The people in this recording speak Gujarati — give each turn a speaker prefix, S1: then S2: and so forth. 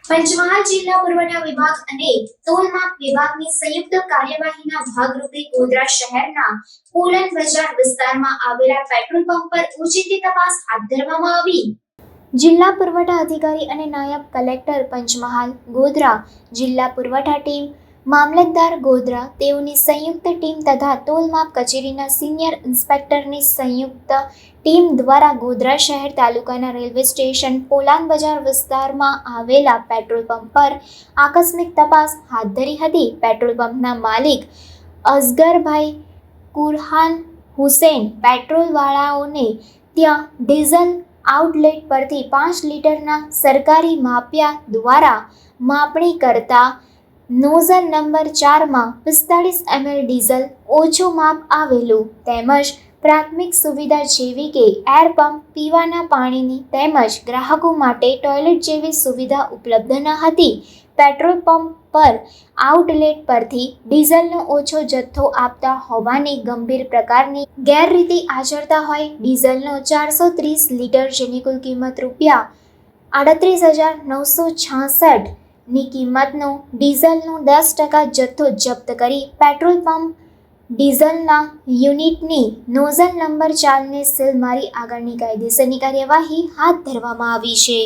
S1: પંચમહાલ જિલ્લા પુરવઠા વિભાગ અને તોલમાપ વિભાગની સંયુક્ત કાર્યવાહીના ભાગરૂપે ગોધરા શહેરના પોલન બજાર વિસ્તારમાં આવેલા પેટ્રોલ પંપ પર ઓચિંતી તપાસ હાથ ધરવામાં આવી. જિલ્લા પુરવઠા અધિકારી અને નાયબ કલેક્ટર પંચમહાલ ગોધરા, જિલ્લા પુરવઠા ટીમ, મામલતદાર ગોધરા તેઓની સંયુક્ત ટીમ તથા તોલમાપ કચેરીના સિનિયર ઇન્સ્પેક્ટરની સંયુક્ત ટીમ દ્વારા ગોધરા શહેર તાલુકાના રેલવે સ્ટેશન પોલાન બજાર વિસ્તારમાં આવેલા પેટ્રોલ પંપ પર આકસ્મિક તપાસ હાથ ધરી હતી. પેટ્રોલ પંપના માલિક અસગરભાઈ કુરહાન હુસેન પેટ્રોલવાળાઓને ત્યાં ડીઝલ આઉટલેટ પરથી 5 લીટરના સરકારી માપિયા દ્વારા માપણી કરતા નોઝલ નંબર 4માં 45 ml ડીઝલ ઓછું માપ આવેલું તેમજ પ્રાથમિક સુવિધા જેવી કે એર પંપ, પીવાના પાણીની તેમજ ગ્રાહકો માટે ટોયલેટ જેવી સુવિધા ઉપલબ્ધ ન હતી. પેટ્રોલ પંપ પર આઉટલેટ પરથી ડીઝલનો ઓછો જથ્થો આપતા હોવાની ગંભીર પ્રકારની ગેરરીતિ આચરતા હોય ડીઝલનો 430 લીટર જેની કુલ કિંમત ₹38,966 ની કિંમતનો ડીઝલનો 10% જથ્થો જપ્ત કરી પેટ્રોલ પંપ ડીઝલના યુનિટની નોઝલ નંબર 4ને સીલ મારી આગળની કાયદેસરની કાર્યવાહી હાથ ધરવામાં આવી છે.